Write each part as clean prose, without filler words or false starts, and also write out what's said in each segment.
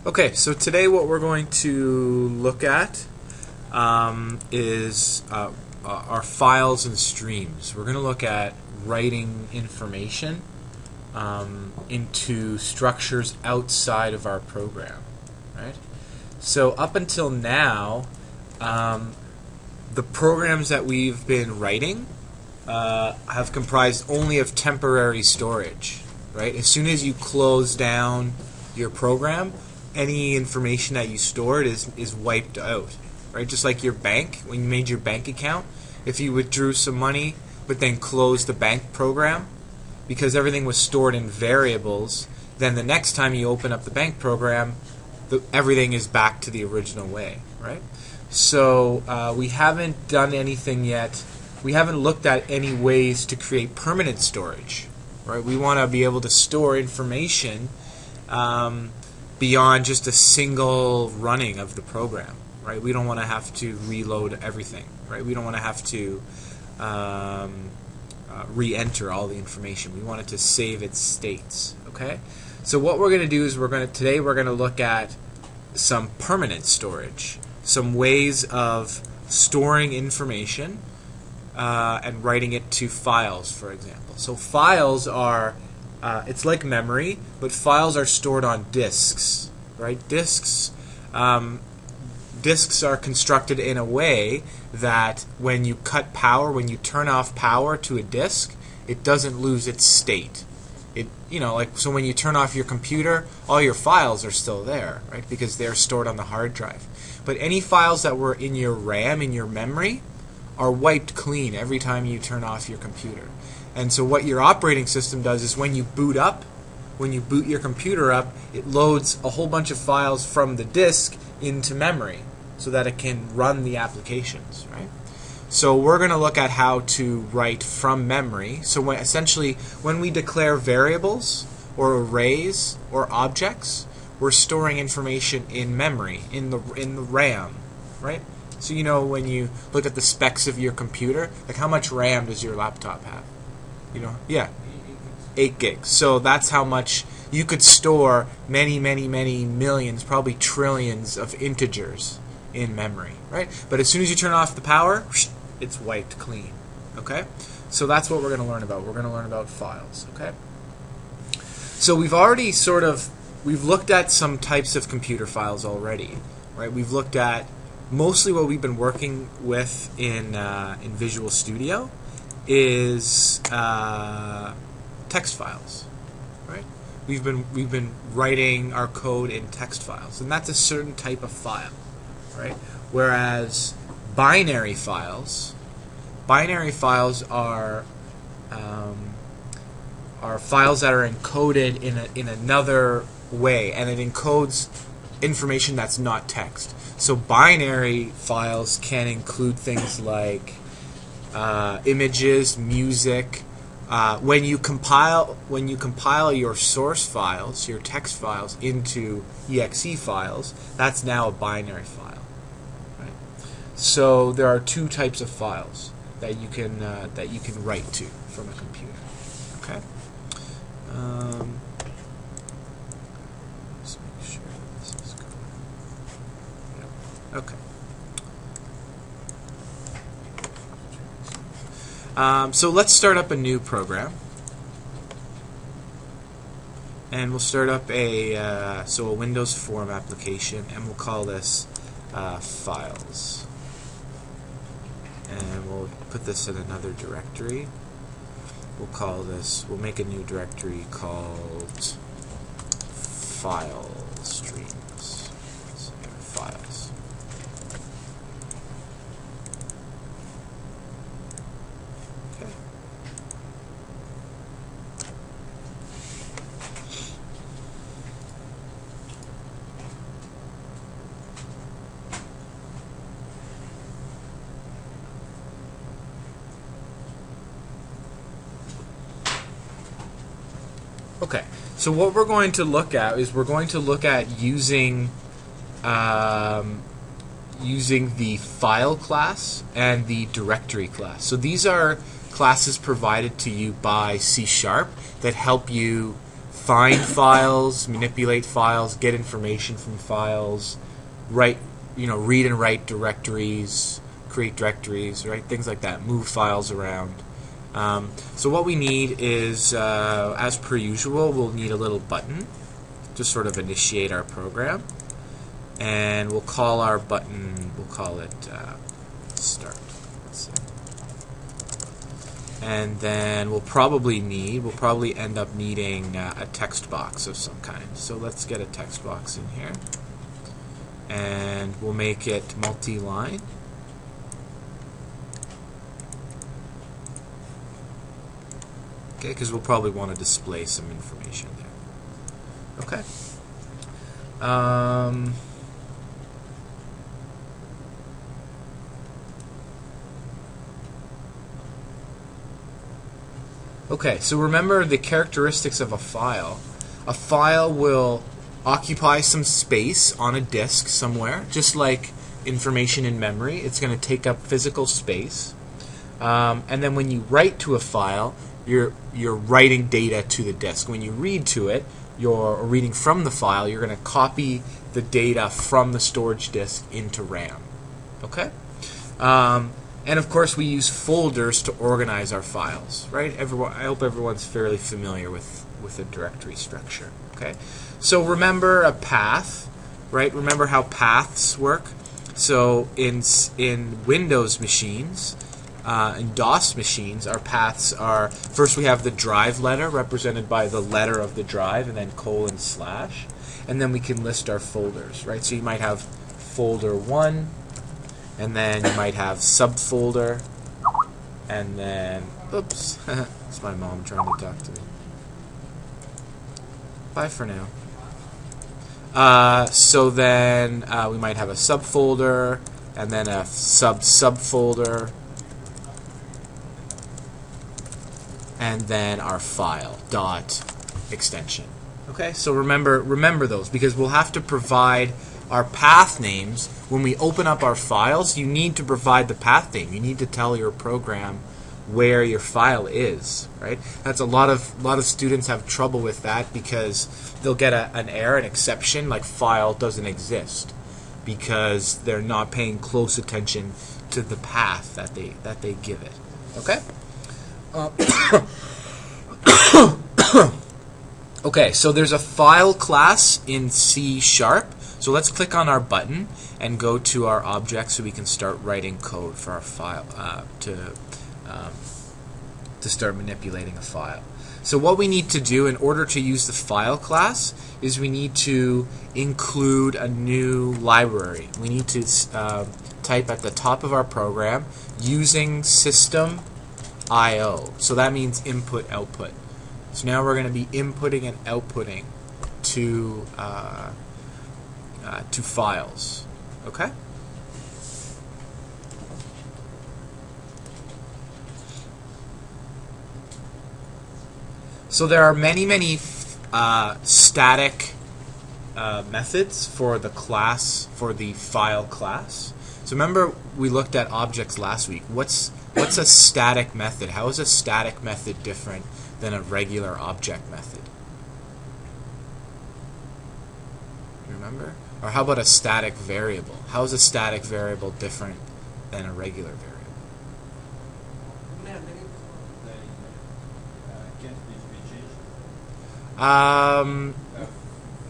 Okay, so today what we're going to look at is our files and streams. We're going to look at writing information into structures outside of our program, right? So up until now, the programs that we've been writing have comprised only of temporary storage, right? As soon as you close down your program, any information that you stored is wiped out, right? Just like your bank, when you made your bank account, if you withdrew some money but then closed the bank program, because everything was stored in variables, then the next time you open up the bank program, everything is back to the original way, right? So we haven't done anything yet. We haven't looked at any ways to create permanent storage, right? We want to be able to store information beyond just a single running of the program, right? We don't want to have to reload everything, right? We don't want to have to re-enter all the information. We want it to save its states, okay? So what we're going to do is today we're going to look at some permanent storage, some ways of storing information and writing it to files, for example. So files are it's like memory, but files are stored on disks, right? Disks are constructed in a way that when you cut power, when you turn off power to a disk, it doesn't lose its state. So when you turn off your computer, all your files are still there, right? Because they're stored on the hard drive. But any files that were in your RAM, in your memory, are wiped clean every time you turn off your computer. And so what your operating system does is when you boot your computer up, it loads a whole bunch of files from the disk into memory so that it can run the applications, right? So we're going to look at how to write from memory. So essentially, when we declare variables or arrays or objects, we're storing information in memory, in the RAM, right? So when you look at the specs of your computer, like how much RAM does your laptop have? 8 gigs. So that's how much you could store many millions, probably trillions of integers in memory, right? But as soon as you turn off the power, it's wiped clean, okay? So that's what we're going to learn about. We're going to learn about files, okay? So we've already we've looked at some types of computer files already, right? We've looked at mostly what we've been working with in Visual Studio is text files, right? We've been writing our code in text files, and that's a certain type of file, right? Whereas binary files are files that are encoded in another way, and it encodes information that's not text. So binary files can include things like images, music. When you compile your source files, your text files, into exe files, that's now a binary file, right? So there are two types of files that you can write to from a computer. Okay. Let's make sure this is going. Yep. Okay. So let's start up a new program, and we'll start up a Windows form application, and we'll call this files, and we'll put this in another directory. We'll make a new directory called Filestreams. So files. Okay. Okay, so what we're going to look at is using the file class and the directory class. So these are classes provided to you by C# that help you find files, manipulate files, get information from files, read and write directories, create directories, right? Things like that. Move files around. So what we need is, as per usual, we'll need a little button to sort of initiate our program, and we'll call our button, we'll call it start. Let's see. And then we'll probably end up needing a text box of some kind. So let's get a text box in here, and we'll make it multi-line. Okay, because we'll probably want to display some information there. Okay. Okay, so remember the characteristics of a file. A file will occupy some space on a disk somewhere, just like information in memory. It's going to take up physical space. And then when you write to a file, you're writing data to the disk. When you read to it, you're reading from the file. You're going to copy the data from the storage disk into RAM. Okay? And of course, we use folders to organize our files. Right? I hope everyone's fairly familiar with a directory structure. Okay? So remember a path. Right? Remember how paths work. So in Windows machines. In DOS machines, our paths are, first we have the drive letter represented by the letter of the drive and then :/, and then we can list our folders, right? So you might have folder 1, and then you might have subfolder, and then, oops, it's my mom trying to talk to me. Bye for now. So then we might have a subfolder, and then a subfolder, and then our file dot extension. Okay, so remember those, because we'll have to provide our path names when we open up our files. You need to provide the path name. You need to tell your program where your file is. Right? That's a lot of students have trouble with that, because they'll get an error, an exception, like file doesn't exist, because they're not paying close attention to the path that they give it. Okay. Okay, so there's a file class in C#. So let's click on our button and go to our object so we can start writing code for our file to start manipulating a file. So what we need to do in order to use the file class is we need to include a new library. We need to type at the top of our program using system.io. So that means input output. So now we're going to be inputting and outputting to files. Okay? So there are many static methods for the class, for the file class. So remember we looked at objects last week. What's a static method? How is a static method different than a regular object method? Remember? Or how about a static variable? How is a static variable different than a regular variable?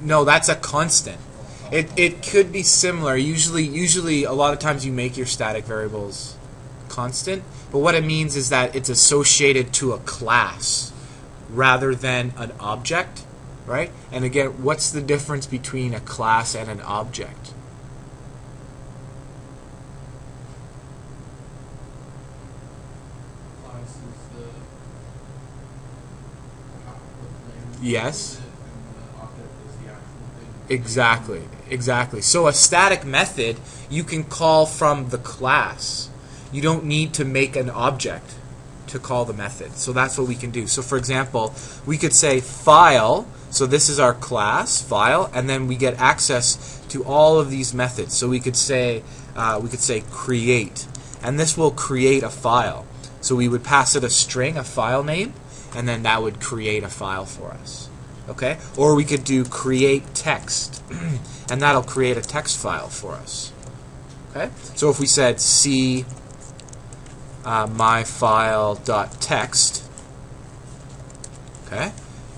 No, that's a constant. It could be similar. Usually a lot of times you make your static variables constant, but what it means is that it's associated to a class rather than an object, right? And again, what's the difference between a class and an object? Yes. Exactly. So a static method you can call from the class. You don't need to make an object to call the method. So that's what we can do. So for example, we could say file. So this is our class, file, and then we get access to all of these methods. So we could say create, and this will create a file. So we would pass it a string, a file name, and then that would create a file for us. Okay, or we could do create text, and that'll create a text file for us. Okay, so if we said c myfile.text, okay,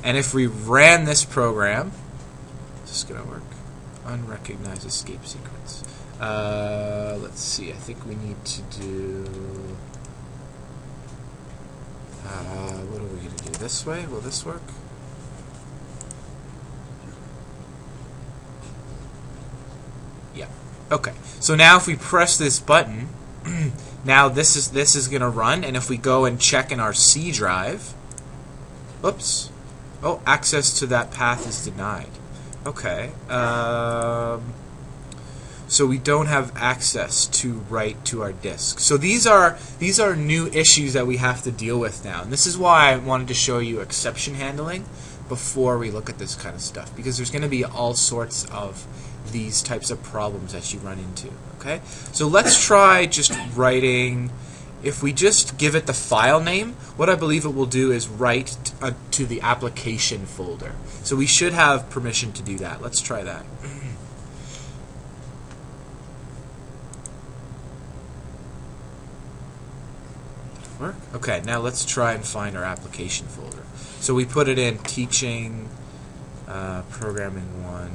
and if we ran this program, is this going to work? Unrecognized escape sequence. Let's see, I think we need to do, what are we going to do? This way? Will this work? Yeah. Okay. So now if we press this button, now this is going to run, and if we go and check in our C drive, oops, oh, access to that path is denied. Okay. So we don't have access to write to our disk. So these are new issues that we have to deal with now, and this is why I wanted to show you exception handling before we look at this kind of stuff, because there's going to be all sorts of these types of problems that you run into. Okay, so let's try just writing. If we just give it the file name, what I believe it will do is write to the application folder. So we should have permission to do that. Let's try that. Work? Okay, now let's try and find our application folder. So we put it in teaching, programming 1,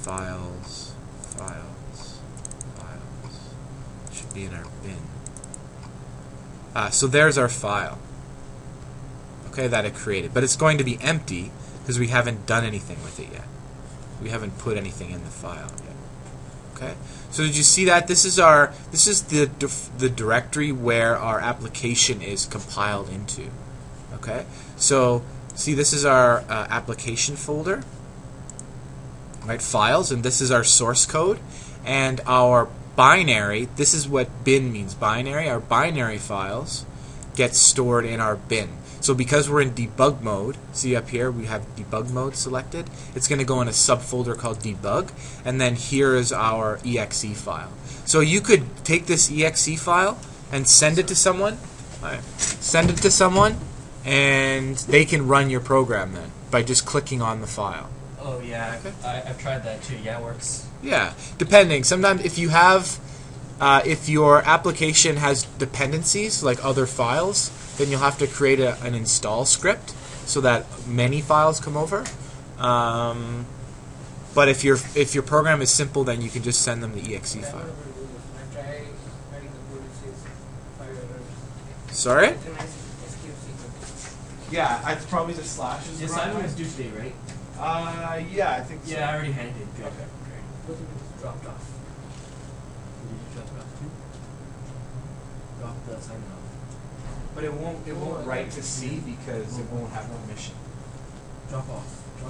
files. Should be in our bin. So there's our file. Okay, that it created, but it's going to be empty because we haven't done anything with it yet. We haven't put anything in the file yet. Okay. So did you see that? This is the directory where our application is compiled into. Okay. So see, this is our application folder, right? Files, and this is our source code, and our binary. This is what bin means. Binary. Our binary files get stored in our bin. So because we're in debug mode, see up here we have debug mode selected, it's going to go in a subfolder called debug, and then here is our exe file. So you could take this exe file and send it to someone, and they can run your program then by just clicking on the file. Oh yeah, Okay. I've tried that too. Yeah, it works. Yeah, depending. Sometimes if you have, if your application has dependencies like other files, then you'll have to create an install script so that many files come over. But if your program is simple, then you can just send them the exe file. Sorry? Yeah, it's probably the slashes. The assignment is due today, right? Yeah, I think so. Yeah, I already handed it. Good. Okay, great. Dropped off. Did you drop it off too? Drop the assignment off. But it won't write to C because it won't have permission. Drop off.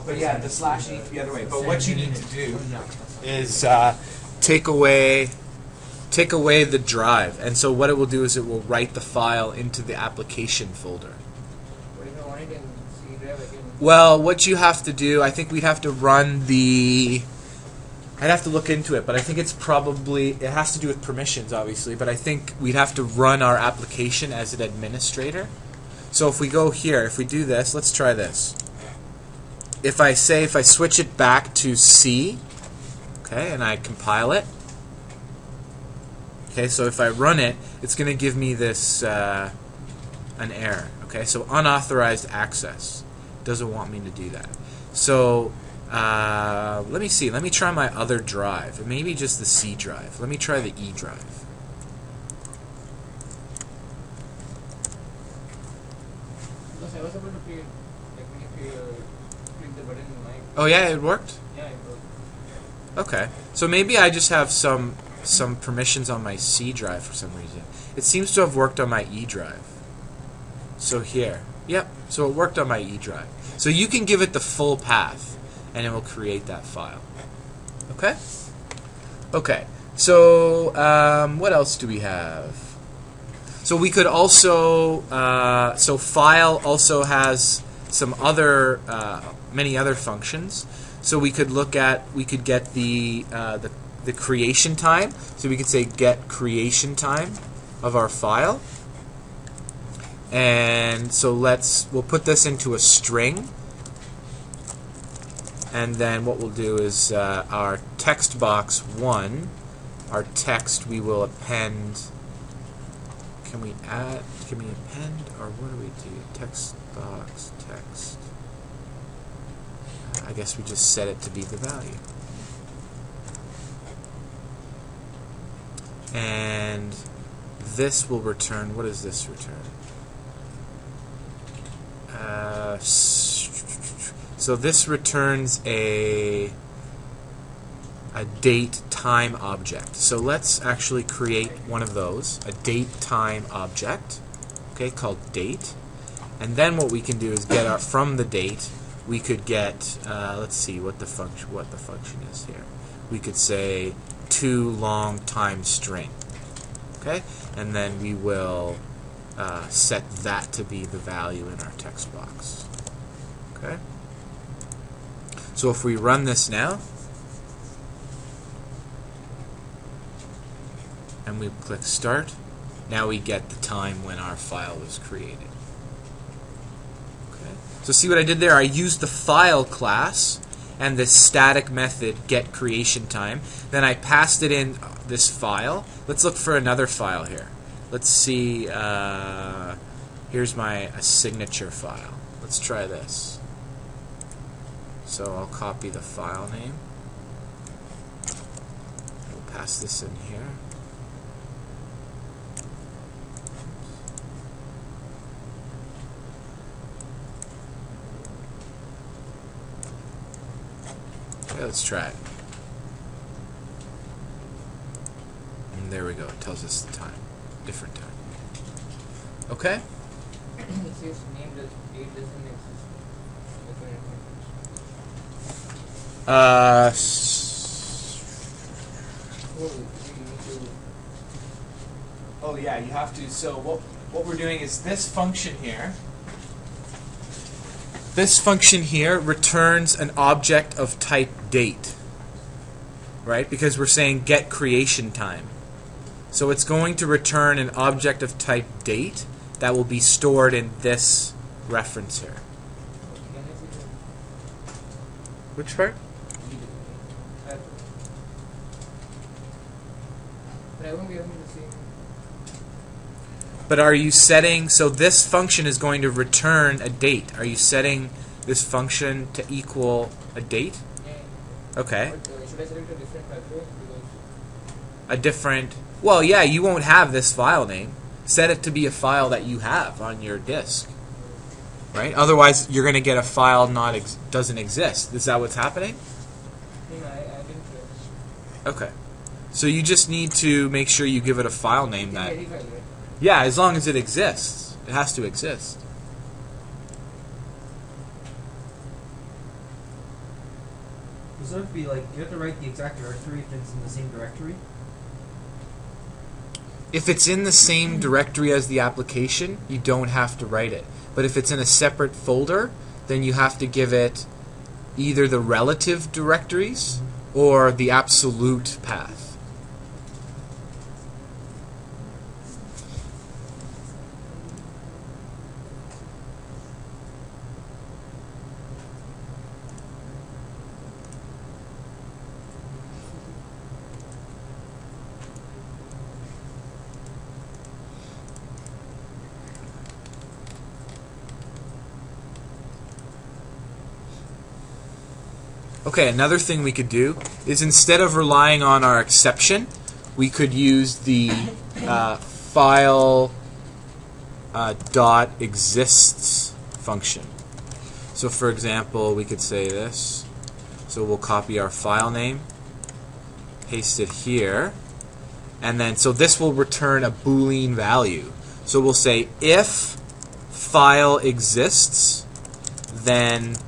But yeah, the slash needs to be the other way. But what you need to do is is take away the drive, and so what it will do is it will write the file into the application folder. What if I want it in C drive again? Well, what you have to do, I think we'd have to run the. I'd have to look into it, but I think it has to do with permissions, obviously, but I think we'd have to run our application as an administrator. So if we go here, if we do this, let's try this. If I switch it back to C, okay, and I compile it, okay, so if I run it, it's going to give me this, an error, okay, so unauthorized access. It doesn't want me to do that. So, let me see. Let me try my other drive. Maybe just the C drive. Let me try the E drive. Because I was able to click the button in my. Oh yeah, it worked? Yeah, it worked. Okay. So maybe I just have some permissions on my C drive for some reason. It seems to have worked on my E drive. So here. Yep. So it worked on my E drive. So you can give it the full path, and it will create that file. Okay? Okay. So, what else do we have? So we could also, so file also has some other, many other functions. So we could get the creation time. So we could say get creation time of our file. And so we'll put this into a string, and then what we'll do is our text box 1, our text, we will append. Can we append, or what do we do? Text box, text. I guess we just set it to be the value. And this will return, what does this return? So this returns a date time object. So let's actually create one of those, a date time object, okay, called date. And then what we can do is get from the date, we could get let's see what the function is here. We could say to long time string, okay, and then we will set that to be the value in our text box. Okay. So if we run this now, and we click Start, now we get the time when our file was created. Okay. So see what I did there? I used the file class and this static method getCreationTime. Then I passed it in this file. Let's look for another file here. Let's see. Here's my signature file. Let's try this. So I'll copy the file name. We'll pass this in here. Okay, let's try it. And there we go. It tells us the time. Different time. Okay? It says name does date doesn't exist. Oh yeah, you have to. So what we're doing is this function here. This function here returns an object of type date, right? Because we're saying get creation time. So it's going to return an object of type date that will be stored in this reference here. Which part? But I won't be able to see. But are you setting, so this function is going to return a date. Are you setting this function to equal a date? Yeah. Okay. But, should I select a different factor? A different, well, yeah, you won't have this file name. Set it to be a file that you have on your disk. Right? Otherwise, you're going to get a file doesn't exist. Is that what's happening? No, I didn't. Okay. So you just need to make sure you give it a file name that... Any file, right? Yeah, as long as it exists. It has to exist. Does that be like, you have to write the exact directory if it's in the same directory? If it's in the same directory as the application, you don't have to write it. But if it's in a separate folder, then you have to give it either the relative directories or the absolute path. Okay, another thing we could do is instead of relying on our exception, we could use the file dot exists function. So for example, we could say this. So we'll copy our file name, paste it here, and then so this will return a Boolean value. So we'll say if file exists, then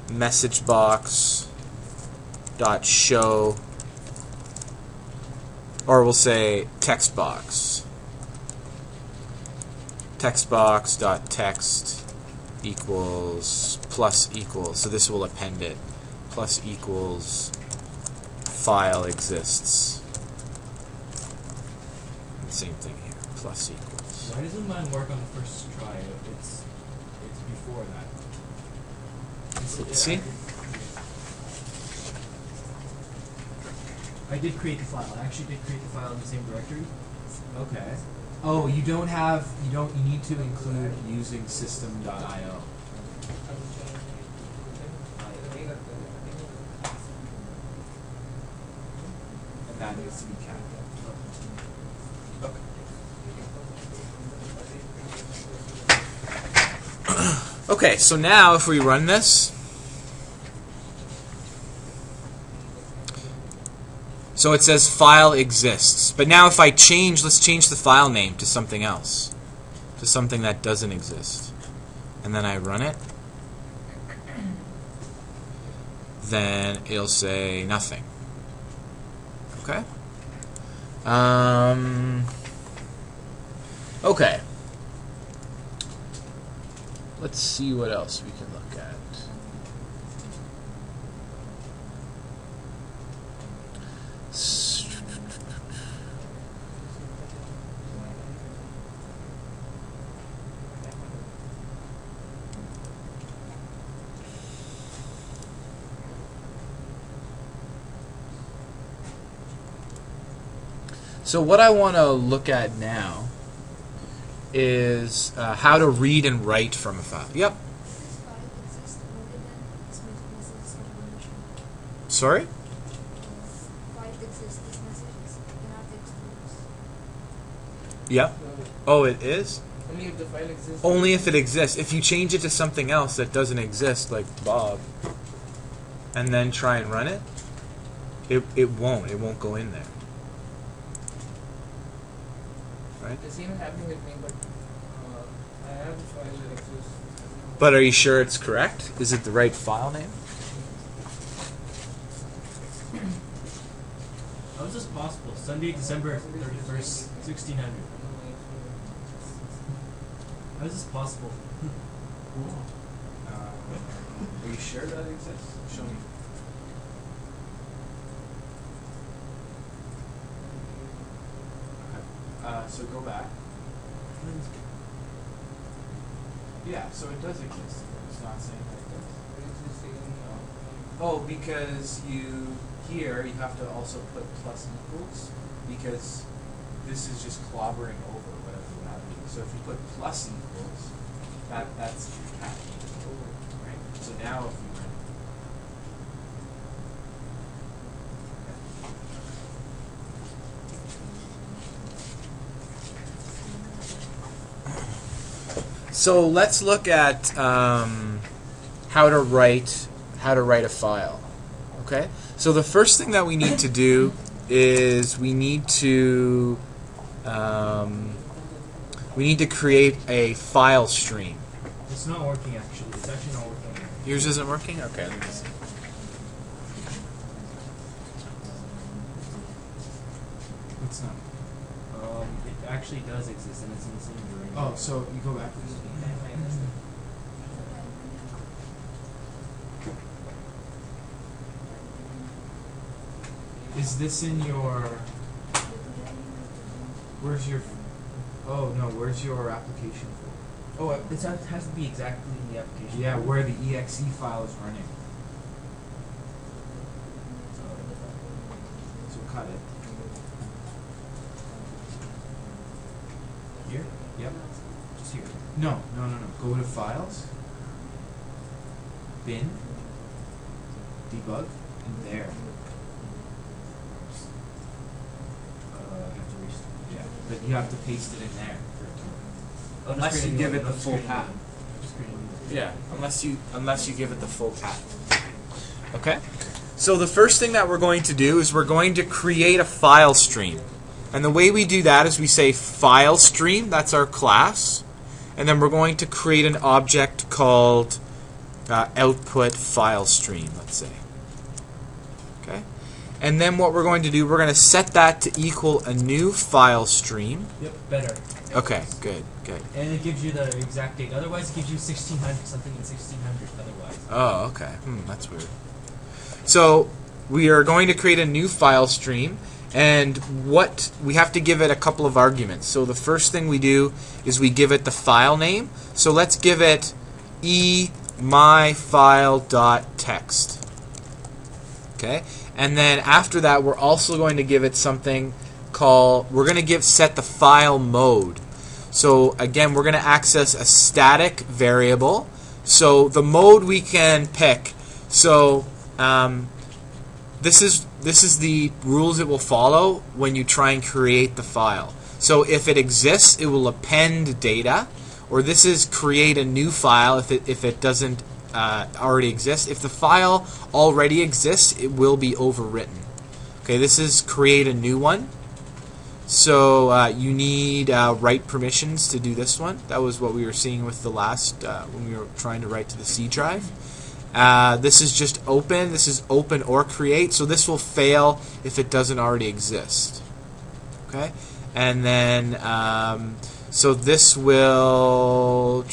message box dot show, or we'll say text box dot text equals plus equals, so this will append it, plus equals file exists. And same thing here, plus equals. Why doesn't mine work on the first try? It's before that. Let's see. I did create the file. I actually did create the file in the same directory. Okay. Oh, you need to include using system.io. And that needs to be capped. Okay, so now if we run this, so it says file exists. But now if I let's change the file name to something else, to something that doesn't exist. And then I run it, then it'll say nothing. Okay? Okay. Let's see what else we can look at. So what I want to look at now is how to read and write from a file. Yep. Sorry? Yep. Oh, it is? Only if the file exists. Only if it exists. If you change it to something else that doesn't exist, like Bob, and then try and run it, it won't. It won't go in there. Right? The same is happening with me, but I have the file that exists. But are you sure it's correct? Is it the right file name? How is this possible? Sunday, December 31st, 1600. How is this possible? Are you sure that exists? Show me. Okay. So go back. Yeah, so it does exist. It's not saying that it does. Oh, because here you have to also put plus equals, because this is just clobbering over whatever would happen. So if you put plus equals, that's your cat. Right? So now if you run So let's look at how to write a file. Okay. So the first thing that we need to do is we need to create a file stream. It's not working actually. It's actually not working. Yours isn't working? Okay. Let me see. It's not. It actually does exist, and it's in the same directory. Oh, so you go back. Is this in your? Where's your? Oh no, where's your application folder? Oh, it has to be exactly in the application. Yeah, where the exe file is running. So cut it. Here? Yep. Just here. No. Go to Files, Bin, Debug, and there. I have to restart. Yeah, but you have to paste it in there. I'll just Unless create you a give new it one. the I'll full just create a new path. one. Just create a new one. Yeah, unless you give it the full path. Okay? So the first thing that we're going to do is we're going to create a file stream. And the way we do that is we say Filestream, that's our class, and then we're going to create an object called output Filestream, let's say. Okay? And then what we're going to do, we're going to set that to equal a new file stream. Yep, better. Okay, good. And it gives you the exact date. Otherwise, it gives you 1600, something in 1600 otherwise. Oh, okay. That's weird. So we are going to create a new file stream, And what we have to give it a couple of arguments. So the first thing we do is we give it the file name. So let's give it myfile.txt. Okay? And then after that, we're also going to give it something called, we're going to set the file mode. So again, we're going to access a static variable. So the mode we can pick. So this is the rules it will follow when you try and create the file. So if it exists, it will append data, or this is create a new file if it doesn't already exist. If the file already exists, it will be overwritten. Okay, this is create a new one. So you need write permissions to do this one. That was what we were seeing with the last when we were trying to write to the C drive. This is just open. This is open or create. So this will fail if it doesn't already exist. Okay, and then so this will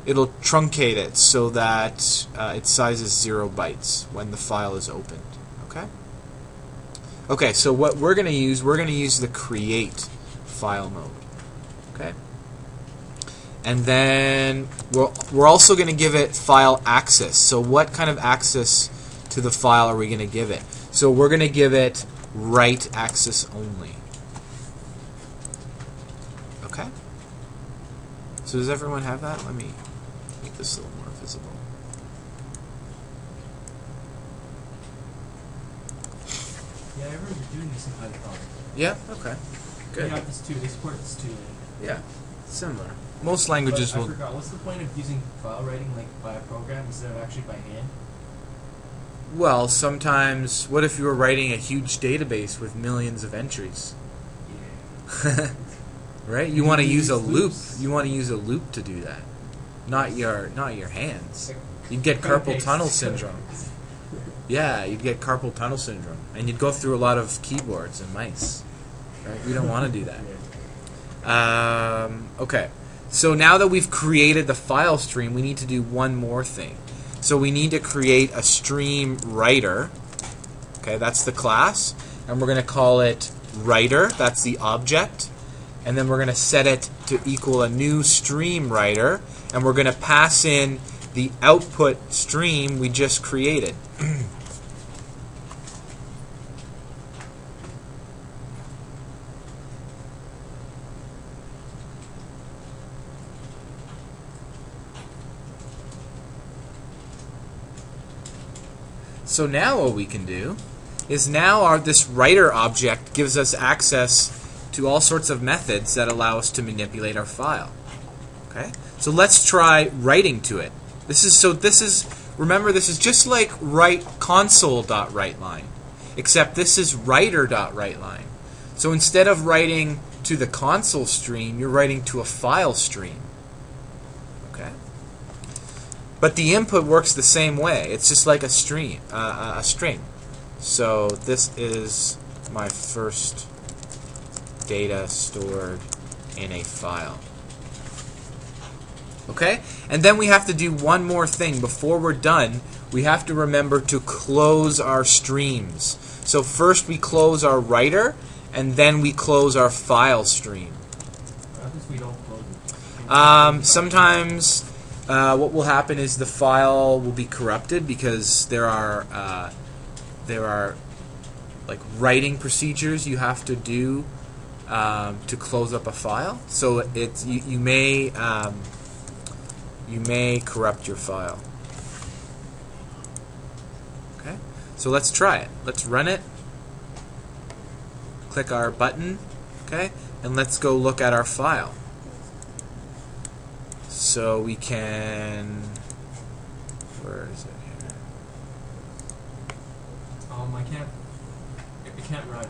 it'll truncate it so that its size is 0 bytes when the file is opened. Okay. Okay, so what we're going to use the create file mode. Okay. And then we're also going to give it file access. So what kind of access to the file are we going to give it? So we're going to give it write access only. Okay. So does everyone have that? Let me make this a little more visible. Yeah, I remember doing this in Python. Yeah. Okay. Good. We have this too. They support this too. Yeah. Similar. Most languages but I will. forgot. What's the point of using file writing like by a program instead of actually by hand? Well, sometimes. What if you were writing a huge database with millions of entries? Yeah. Right? You want to use a loop. loops. You want to use a loop to do that. Not your hands. You'd get Cut and carpal paste. tunnel syndrome. Yeah, you'd get carpal tunnel syndrome, and you'd go through a lot of keyboards and mice. Right? We don't want to do that. Okay. So now that we've created the file stream, we need to do one more thing. So we need to create a stream writer. Okay, that's the class, and we're going to call it writer. That's the object, and then we're going to set it to equal a new stream writer, and we're going to pass in the output stream we just created. So now what we can do is now this writer object gives us access to all sorts of methods that allow us to manipulate our file. Okay? So let's try writing to it. Remember, this is just like console.writeLine, except this is writer.writeLine. So instead of writing to the console stream, you're writing to a file stream. Okay? But the input works the same way. It's just like a string. So this is my first data stored in a file. Okay? And then we have to do one more thing. Before we're done, we have to remember to close our streams. So first we close our writer, and then we close our file stream. What happens if we don't close it? Sometimes what will happen is the file will be corrupted because there are like writing procedures you have to do to close up a file. So it's you may corrupt your file. Okay, so let's try it. Let's run it. Click our button. Okay, and let's go look at our file. So we can. Where is it here? It can't run.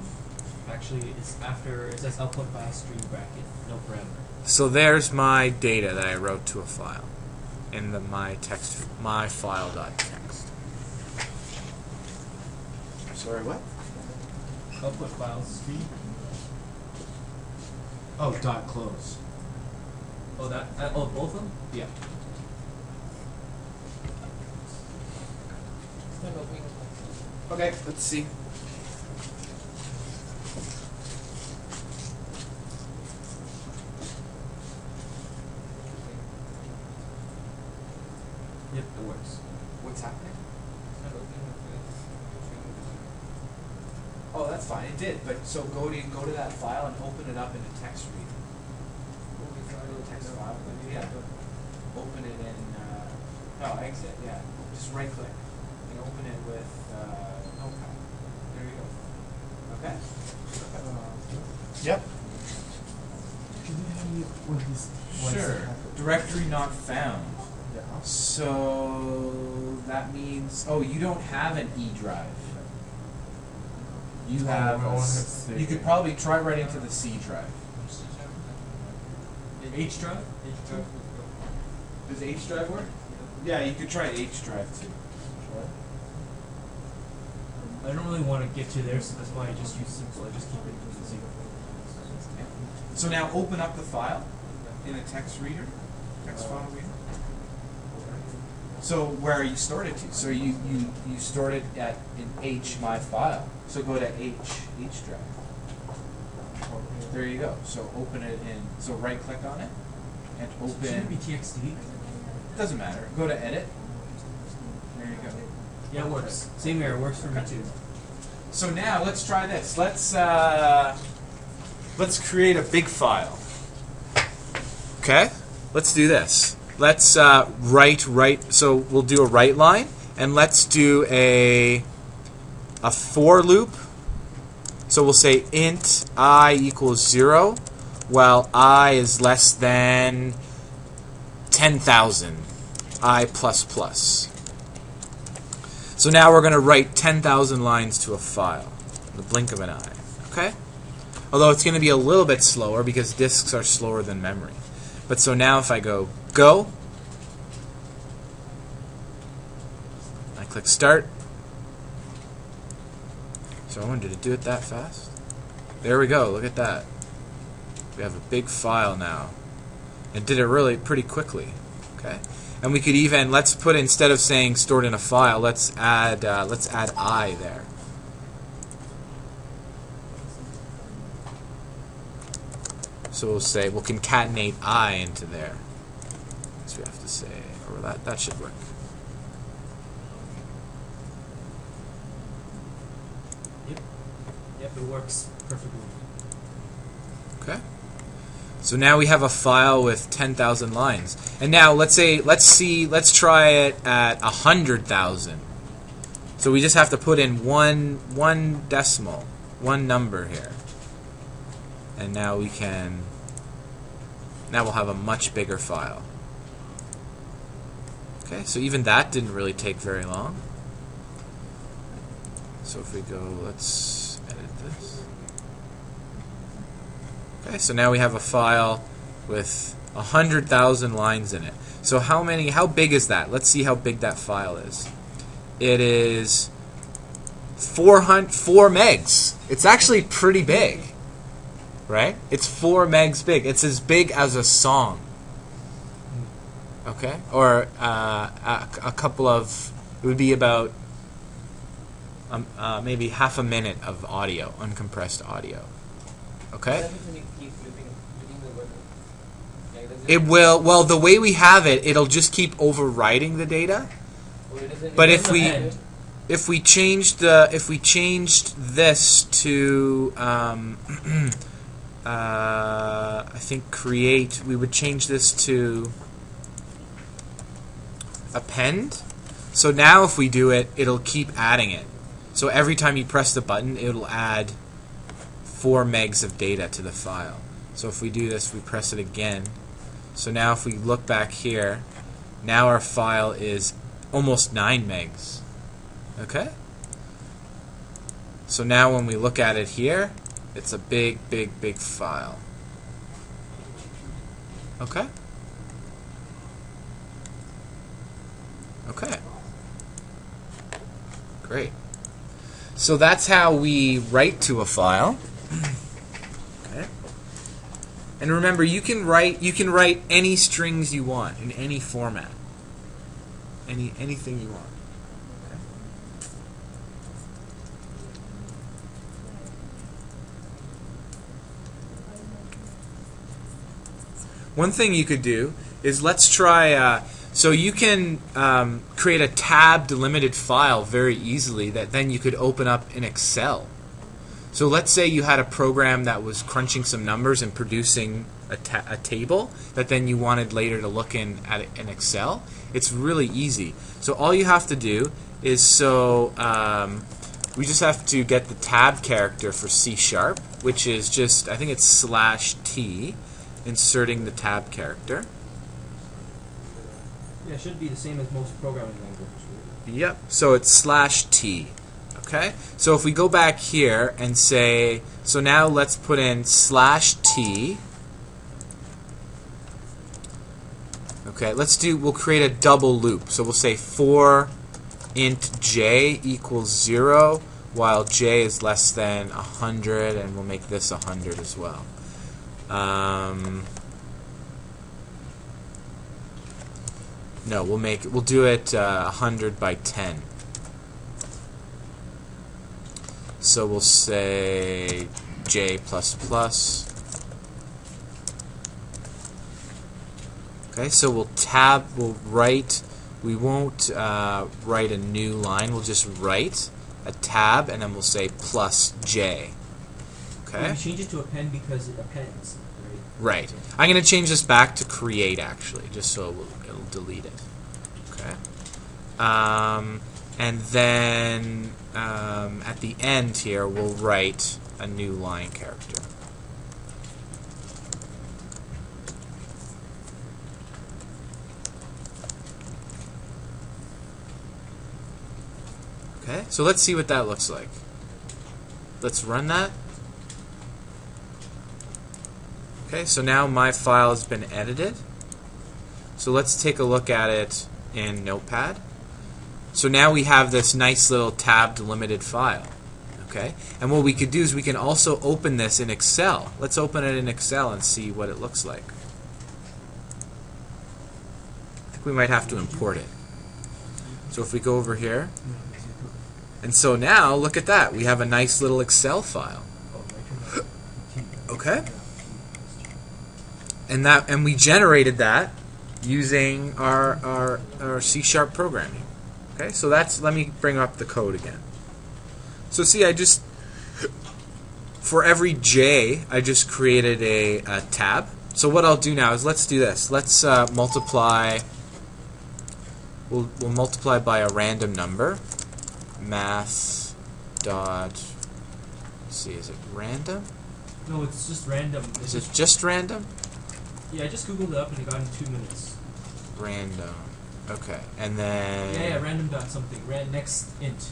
Actually, it's after it says output by stream bracket, no parameter. So there's my data that I wrote to a file in the myfile.txt. Sorry, what? Output file stream. Oh, dot close. Oh, both of them? Yeah. It's not opening. Okay, let's see. that's fine. It did. But so go to that file and open it up in a text reader. Text file. Yeah. Open it in. Exit. Yeah. Just right click and open it with Notepad. There you go. Okay. Yep. Sure. Directory not found. Yeah. So that means, you don't have an E drive. You have. You could probably try right into the C drive. H drive? Does H drive work? Yeah, you could try H drive too. I don't really want to get to there, so that's why I just use simple. I just keep it in the Z. So now open up the file in a text reader, text file reader. So where you stored it to? So you stored it in H my file. So go to H drive. There you go. So open it in. So right click on it and open. Shouldn't it be TXT? Doesn't matter. Go to edit. There you go. Yeah, it works. Same error works for me too. So now let's try this. Let's create a big file. Okay, let's do this. Let's write. So we'll do a write line, and let's do a for loop. So we'll say int I equals 0, while I is less than 10,000. I plus plus. So now we're going to write 10,000 lines to a file in the blink of an eye. Okay? Although it's going to be a little bit slower because disks are slower than memory. But so now if I go, I click start. So I wanted to do it that fast. There we go. Look at that. We have a big file now. And did it really pretty quickly. Okay? And we could even, let's put, instead of saying stored in a file, let's add I there. So we'll say, we'll concatenate I into there. So we have to say, or that should work. Yep, it works perfectly. Okay. So now we have a file with 10,000 lines. And now let's try it at 100,000. So we just have to put in one decimal, one number here. And now we'll have a much bigger file. Okay, so even that didn't really take very long. So if we go, let's edit this. Okay, so now we have a file with 100,000 lines in it. So how big is that? Let's see how big that file is. It is 4 megs. It's actually pretty big. Right? It's 4 megs big. It's as big as a song. Okay? Or a couple of, it would be about maybe half a minute of audio, uncompressed audio. Okay? It will, well, the way we have it, it'll just keep overwriting the data. But if we changed this to I think create, we would change this to append. So now if we do it, it'll keep adding it. So every time you press the button, it'll add 4 megs of data to the file. So if we do this, we press it again. So now if we look back here, now our file is almost 9 megs. Okay? So now when we look at it here, it's a big, big, big file. Okay? Okay. Great. So that's how we write to a file. Okay. And remember, you can write any strings you want in any format. Anything you want. Okay. One thing you could do is let's try. So you can create a tab delimited file very easily that then you could open up in Excel. So let's say you had a program that was crunching some numbers and producing a table that then you wanted later to look in Excel. It's really easy. So all you have to do is we just have to get the tab character for C#, which is just, I think it's /t, inserting the tab character. Yeah, it should be the same as most programming languages. Really. Yep. So it's /t. Okay. So if we go back here and say, so now let's put in /t. Okay. We'll create a double loop. So we'll say for int j equals 0 while j is less than 100, and we'll make this 100 as well. No, we'll do it 100 by 10. So we'll say j++. Okay, so we'll write. We won't write a new line. We'll just write a tab, and then we'll say +j. Okay. You change it to append because it appends. Right. I'm going to change this back to create, actually, just so it'll delete it. Okay. And then at the end here, we'll write a new line character. Okay. So let's see what that looks like. Let's run that. Okay, so now my file has been edited. So let's take a look at it in Notepad. So now we have this nice little tab delimited file. Okay, and what we could do is we can also open this in Excel. Let's open it in Excel and see what it looks like. I think we might have to import it. So if we go over here, and so now look at that. We have a nice little Excel file. Okay. And we generated that using our C# programming. Okay, so let me bring up the code again. So see, for every j, I just created a tab. So what I'll do now is let's do this. Let's multiply. We'll multiply by a random number. Math dot. Let's see, is it random? No, it's just random. Is it just random? Yeah, I just googled it up and it got in 2 minutes. Random. Okay, and then. Yeah, random dot something. Next int.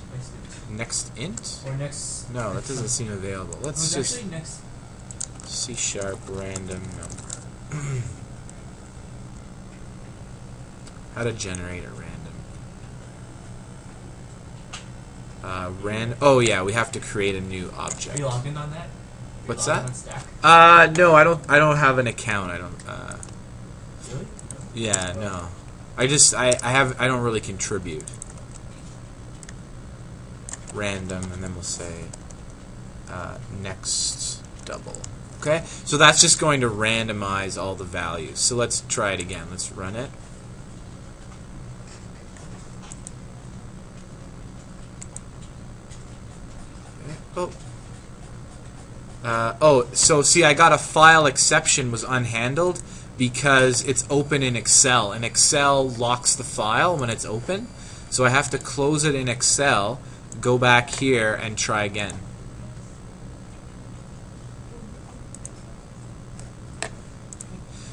Next int? Or next. No, that doesn't seem available. Let's just. Actually next. C# random number. How to generate a random. Oh yeah, we have to create a new object. Are you logged in on that? What's that? On Stack? No, I don't have an account. I don't. Really? Yeah, no. I don't really contribute. Random, and then we'll say next double. Okay, so that's just going to randomize all the values. So let's try it again. Let's run it. Okay. So see, I got a file exception was unhandled because it's open in Excel, and Excel locks the file when it's open. So I have to close it in Excel, go back here, and try again.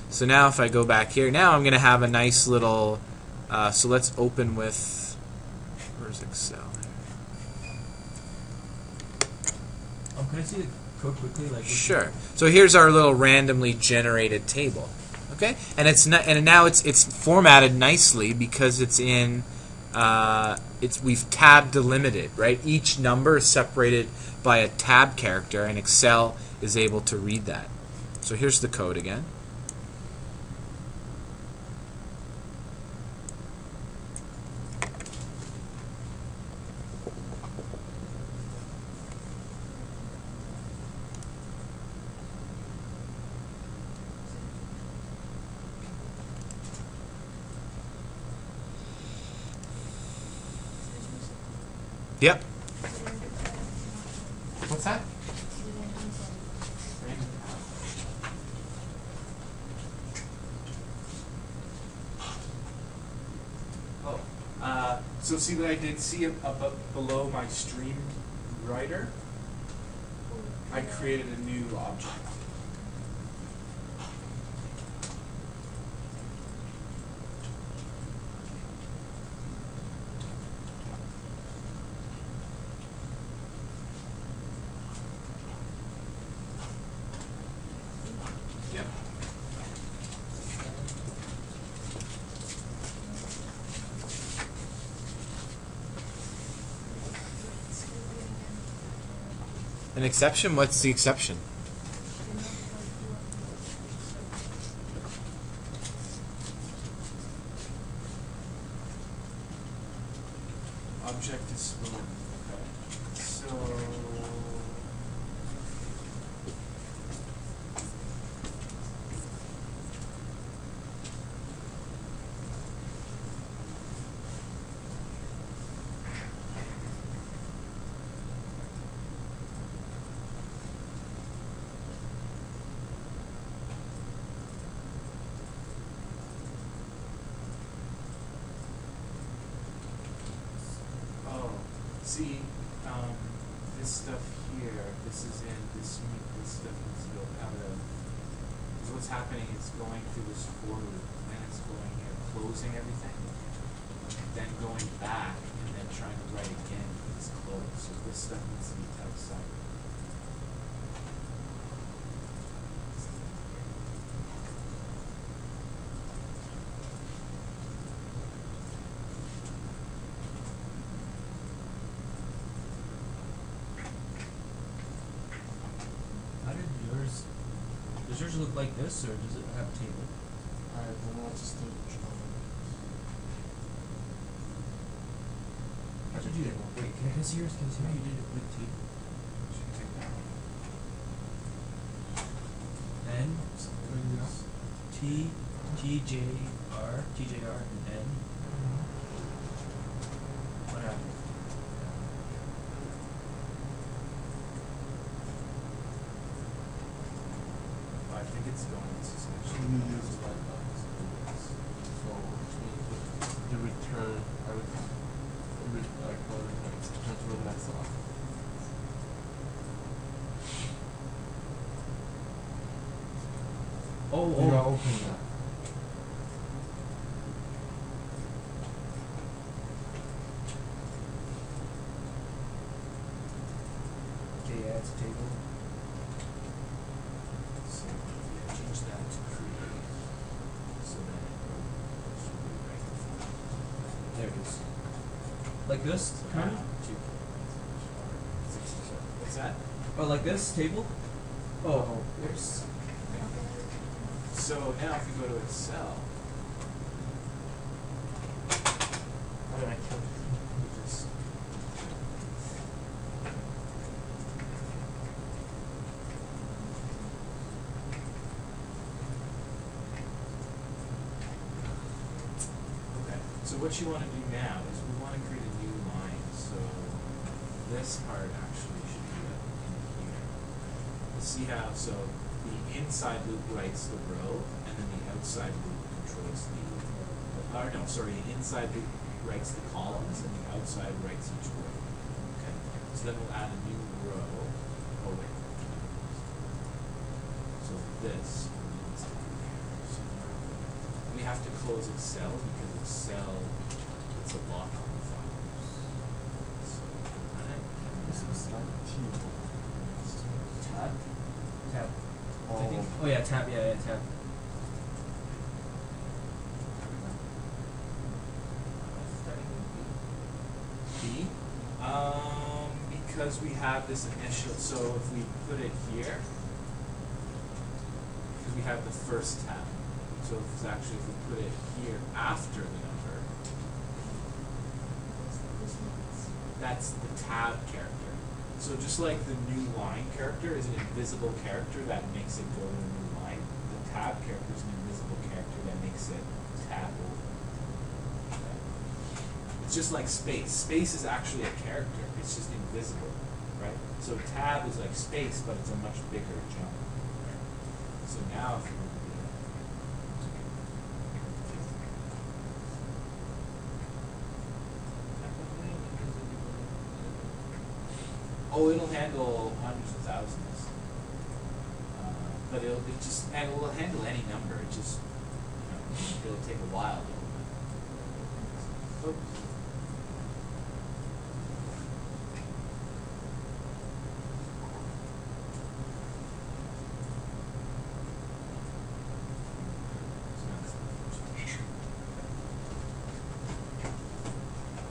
So now if I go back here, now I'm going to have a nice little, so let's open with, where's Excel? Can I see the code quickly? Sure. So here's our little randomly generated table. Okay, and now it's formatted nicely because it's in we've tab delimited, right? Each number is separated by a tab character, and Excel is able to read that. So here's the code again. Yep. What's that? So see what I did? See above, below my stream writer? I created a new object. Yep. An exception? What's the exception? Object is smooth. Okay. So see, this stuff here, this is in, this stuff needs to go out of, because what's happening is going through this for loop, then it's going here, closing everything, then going back, and then trying to write again when it's closed. So this stuff needs to be outside. How did yours? Does yours look like this, or does it have a table? I don't know, just the How'd you do that? Wait, can I see yours? Can I see how you did it with table? Should take that one. N yeah. T T J R T J R and N. What happened? I think it's going to So switch. you use like that. So which means the return everything. Like all the things transfer myself. Oh, You are oh. opening that. Okay, yeah, it's a table. So yeah, change that to create. So then it should be right. There it is. Like this, kind of? What's that? Oh, like this table? Oh, There's. So now if you go to Excel, you just okay. So what you want to do now is we want to create a new line. So this part actually should be up in here. See how, so the inside loop writes the row, and then the outside loop controls the, or no, sorry, the inside loop writes the columns, and the outside writes each row. Okay, so then we'll add a new row. Oh wait. So this needs to be here. So we have to close Excel because Excel puts a lock on the file. So run it. This is like T. Tab. tab. I Oh, think. Oh yeah, tab. Yeah, yeah, tab. Starting with B. Because we have this initial, so if we put it here, because we have the first tab. So if it's actually, if we put it here after the number, that's the tab character. So just like the new line character is an invisible character that makes it go to a new line, the tab character is an invisible character that makes it tab over. Okay. It's just like space. Space is actually a character. It's just invisible, right? So tab is like space, but it's a much bigger jump. Right? So now if we were to do that, Oh, it'll handle hundreds of thousands. But it'll handle any number. It just, it'll take a while to open. Oops.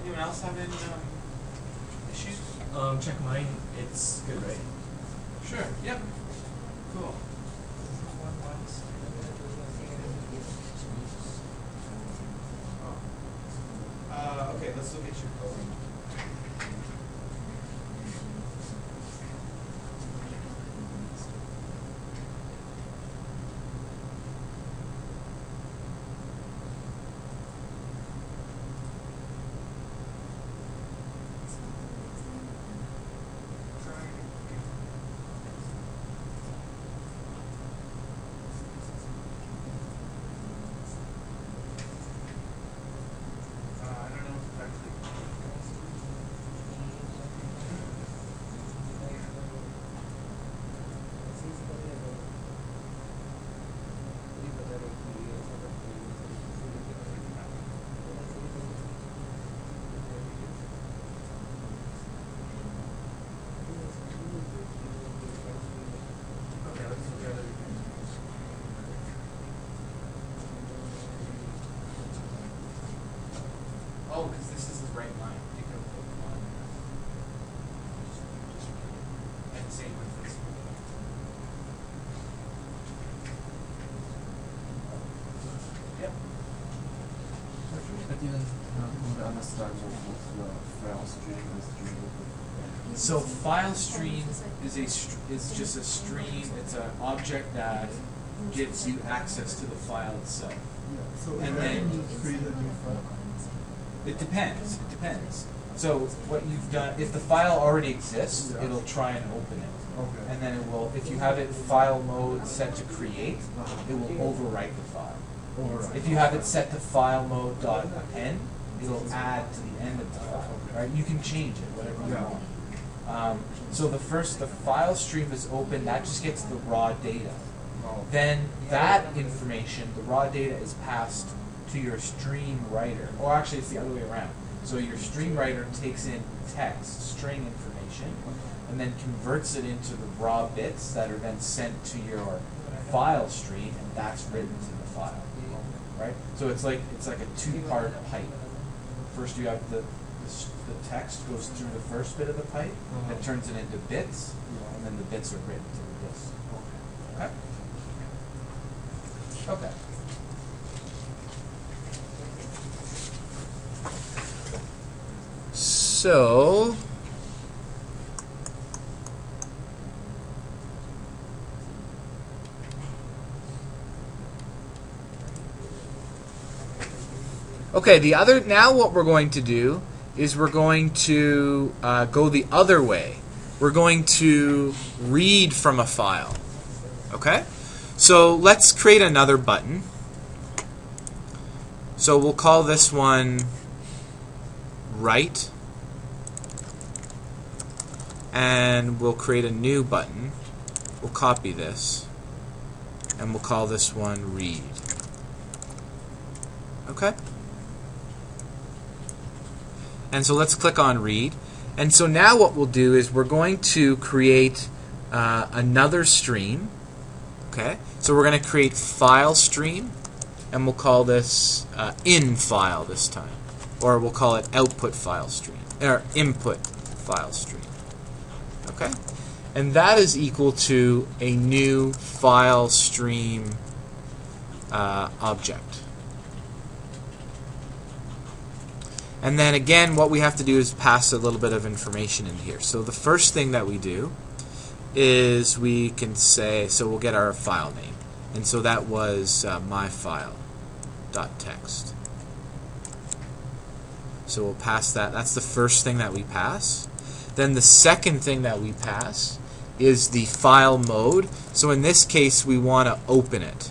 Anyone else have any issues? Check mine. It's good, right? Sure. Yep. Cool. Okay, let's look at your code. Oh, because this is his right line. Pick up the line. And same with this one. Yep. I didn't understand what the file stream is. So Filestream is just a stream. It's an object that gives you access to the file itself. So And then you create a new file. It depends. It depends. So what you've done, if the file already exists, Yeah. it'll try and open it. Okay. And then it will, if you have it file mode set to create, it will overwrite the file. Alright. If you have it set to file mode .append, it'll add to the end of the file. Right? You can change it, whatever you Yeah. want. So the file stream is open. That just gets the raw data. Oh. Then that information, the raw data, is passed to your stream writer. Or actually, it's the other way around. So your stream writer takes in text, string information, and then converts it into the raw bits that are then sent to your file stream, and that's written to the file. Right? So it's like a two-part pipe. First, you have the text goes through the first bit of the pipe, that turns it into bits, and then the bits are written to the disk. Okay. Okay. So, okay, now what we're going to do is we're going to go the other way. We're going to read from a file. Okay? So let's create another button. So we'll call this one Write. And we'll create a new button. We'll copy this. And we'll call this one Read. Okay? And so let's click on Read. And so now what we'll do is we're going to create another stream. Okay? So we're going to create Filestream, and we'll call this in file this time. Or we'll call it output file stream, or input file stream. Okay? And that is equal to a new file stream object. And then again, what we have to do is pass a little bit of information in here. So the first thing that we do is we can say, so we'll get our file name. And so that was myfile.txt. So we'll pass that. That's the first thing that we pass. Then the second thing that we pass is the file mode. So in this case, we want to open it.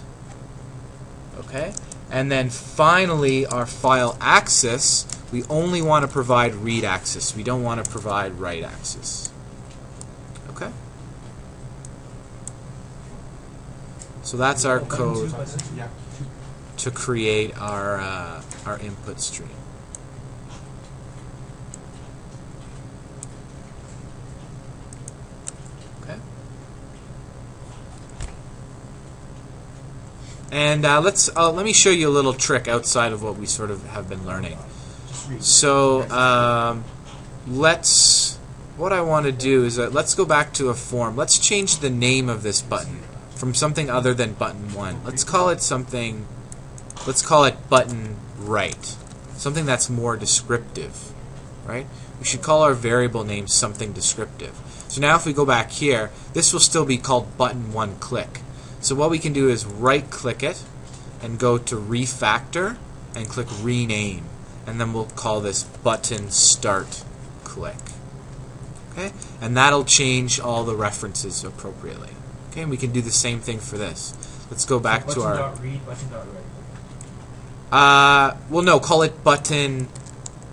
Okay? And then finally, our file access, we only want to provide read access. We don't want to provide write access. Okay. So that's our Button code two, button two. Yeah. to create our input stream. Okay. And let me show you a little trick outside of what we sort of have been learning. Just read. So what I want to do is let's go back to a form. Let's change the name of this button from something other than button 1. Let's call it something. Let's call it button right. Something that's more descriptive, right? We should call our variable name something descriptive. So now if we go back here, this will still be called button 1 click. So what we can do is right click it and go to refactor and click rename, and then we'll call this button start click. Okay? And that'll change all the references appropriately. Okay, and we can do the same thing for this. Let's go back to our Button.read, button.write. well, no, call it button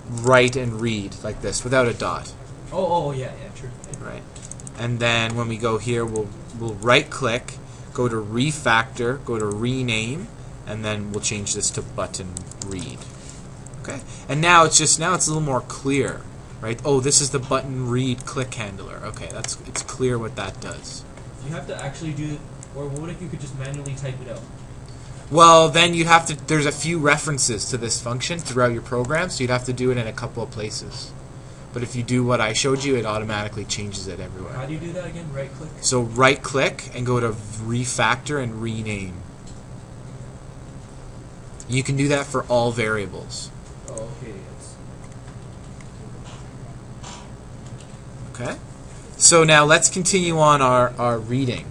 write and read like this without a dot. Oh, yeah, true. Right. And then when we go here, we'll right click, go to refactor, go to rename, and then we'll change this to button read. Okay? And now it's a little more clear, right? Oh, this is the button read click handler. Okay, it's clear what that does. You have to actually do, or what if you could just manually type it out? Well, then you'd have to, there's a few references to this function throughout your program, so you'd have to do it in a couple of places. But if you do what I showed you, it automatically changes it everywhere. How do you do that again? Right click? So right click and go to refactor and rename. You can do that for all variables. Oh, okay. Okay? So now let's continue on our reading.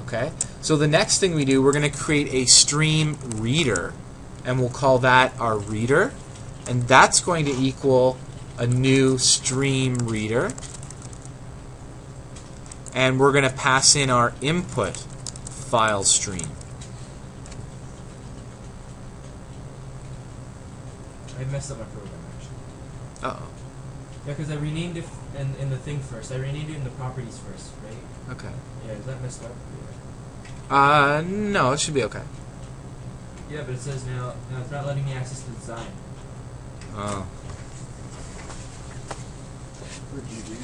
Okay? So the next thing we do, we're going to create a stream reader, and we'll call that our reader, and that's going to equal a new stream reader, and we're going to pass in our input file stream. I messed up my program, actually. Uh-oh. Yeah, because I renamed it in the thing first. I renamed it in the properties first, right? Okay. Yeah, is that messed up? No, it should be okay. Yeah, but it says now it's not letting me access the design. Oh. What'd you do?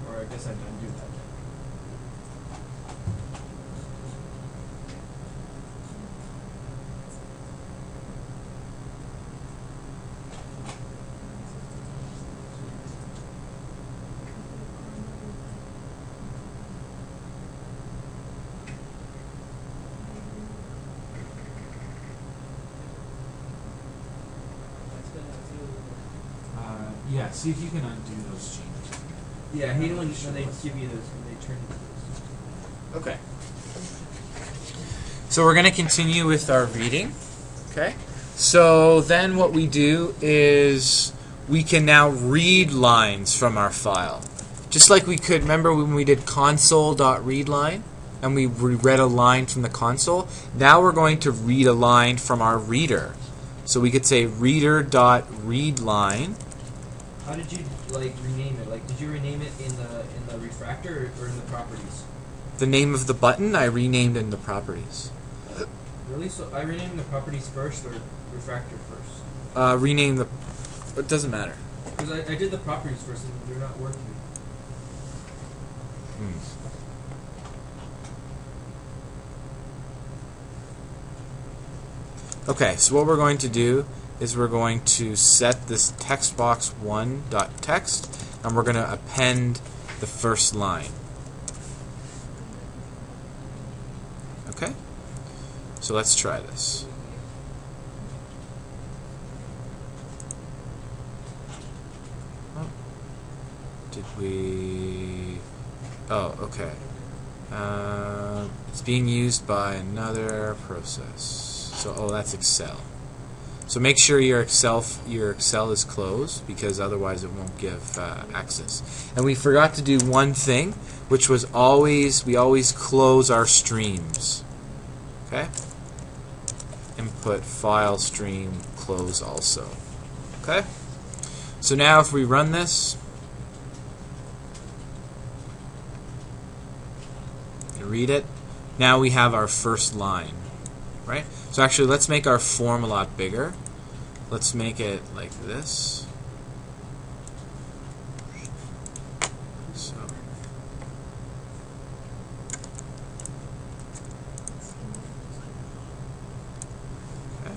Or I guess I didn't do that. Yeah, see if you can undo those changes. Yeah, I hate it when they give you those, when they turn into those. Okay. So we're going to continue with our reading. Okay. So then what we do is we can now read lines from our file. Just like we could, remember when we did console.readline and we read a line from the console? Now we're going to read a line from our reader. So we could say reader.readline. How did you rename it? Did you rename it in the refractor or in the properties? The name of the button I renamed in the properties. Really? So I renamed the properties first or refractor first? Rename the... It doesn't matter. Because I did the properties first and they're not working. Okay, so what we're going to do is we're going to set this text box 1.text, and we're going to append the first line. Okay? So let's try this. Oh, did we... Oh, okay. It's being used by another process. So, oh, that's Excel. So make sure your Excel is closed, because otherwise it won't give access. And we forgot to do one thing, which was we always close our streams. Okay? Input Filestream close also. Okay? So now if we run this, and read it, now we have our first line. Right? So actually, let's make our form a lot bigger. Let's make it like this. So. Okay.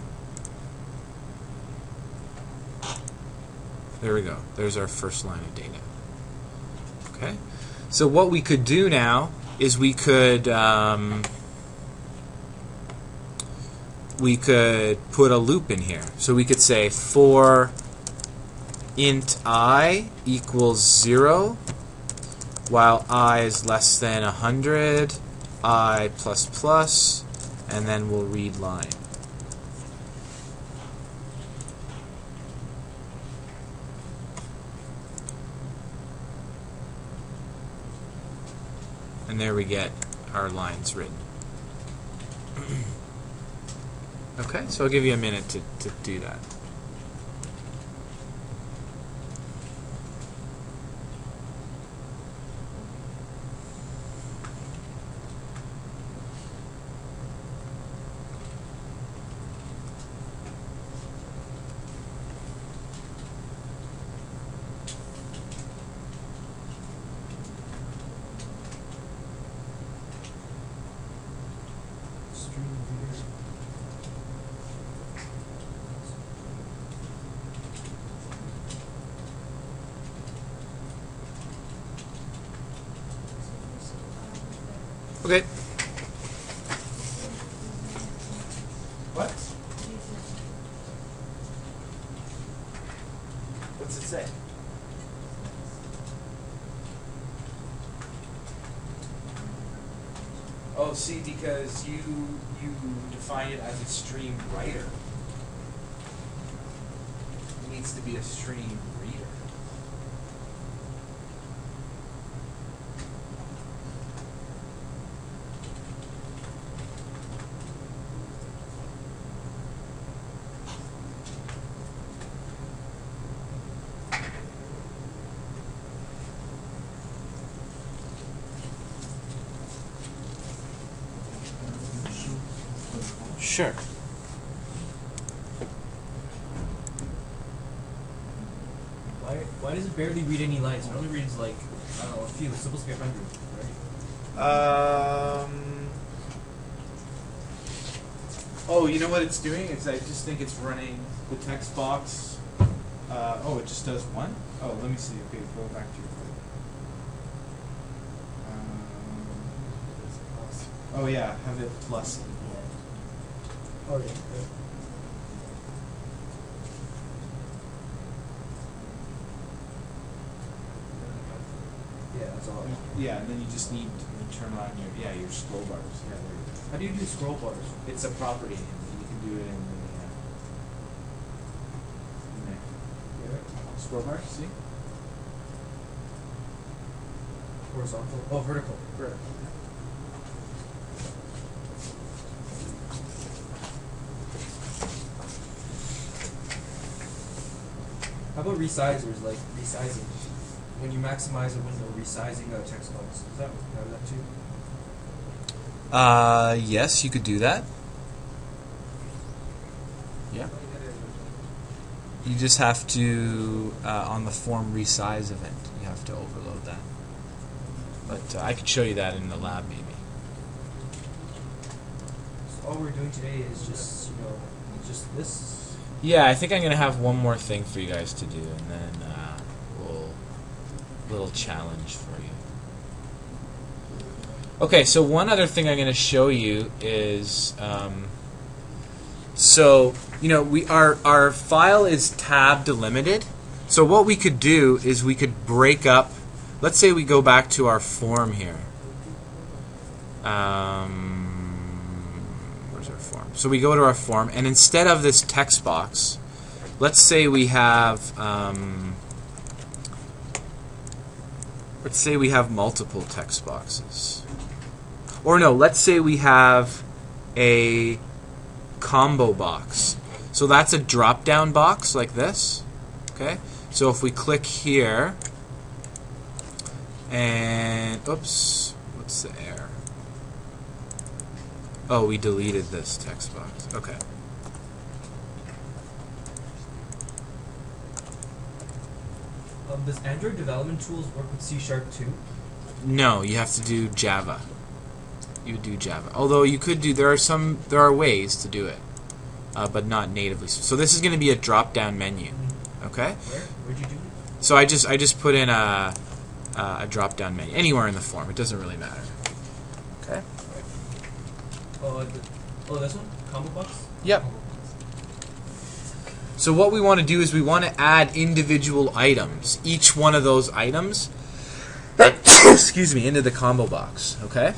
There we go. There's our first line of data. Okay. So what we could do now is we could put a loop in here. So we could say for int I equals 0, while I is less than 100, I plus plus, and then we'll read line. And there we get our lines written. Okay, so I'll give you a minute to do that. Okay. What? What's it say? Oh, see, because you define it as a stream writer. It needs to be a stream reader. Sure. Why does it barely read any lines? It only reads like, I don't know, a few. It's supposed to be 100, right? Oh, you know what it's doing? I just think it's running the text box. Oh, it just does one? Oh, let me see. Okay, go back to your code. Oh yeah, have it plus. Okay. Yeah, that's all. Yeah, and then you just need to turn on your scroll bars. Yeah, there you go. How do you do scroll bars? It's a property. You can do it in the scroll bars. See? Horizontal. Oh, vertical. Vertical. How about resizers, like resizing? When you maximize a window, resizing a text box. Does that have that too? Yes, you could do that. Yeah. You just have to, on the form resize event, you have to overload that. But I could show you that in the lab, maybe. So all we're doing today is just, just this. Yeah, I think I'm going to have one more thing for you guys to do, and then little challenge for you. Okay, so one other thing I'm going to show you is, our file is tab delimited. So what we could do is we could break up. Let's say we go back to our form here. Where's our form. So we go to our form, and instead of this text box, let's say we have multiple text boxes. Or no, let's say we have a combo box. So that's a drop-down box like this. Okay? So if we click here, and oops, what's the error? Oh, we deleted this text box. Okay. Does Android development tools work with C# too? No, you have to do Java. You would do Java. Although you could do, there are ways to do it, but not natively. So this is going to be a drop-down menu. Okay. Where'd you do it? So I just put in a drop-down menu anywhere in the form. It doesn't really matter. Okay. This one? Combo box? Yep. So what we want to do is we want to add individual items, each one of those items, excuse me, into the combo box. Okay.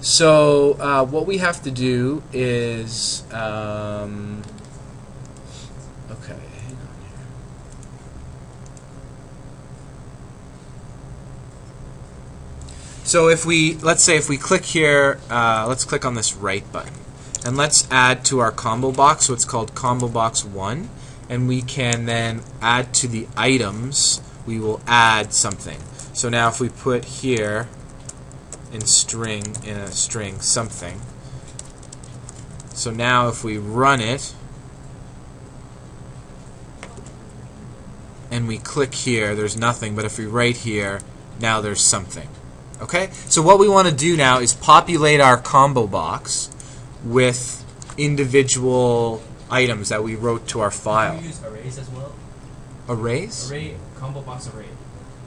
So what we have to do is, okay, hang on here. So if we, let's say if we click here, let's click on this right button. And let's add to our combo box, so it's called combo box 1, and we can then add to the items, we will add something. So now if we put here in a string something, so now if we run it and we click here, there's nothing, but if we write here, now there's something. Okay? So what we want to do now is populate our combo box with individual items that we wrote to our file. Can you use arrays as well? Arrays? Array, combo box array.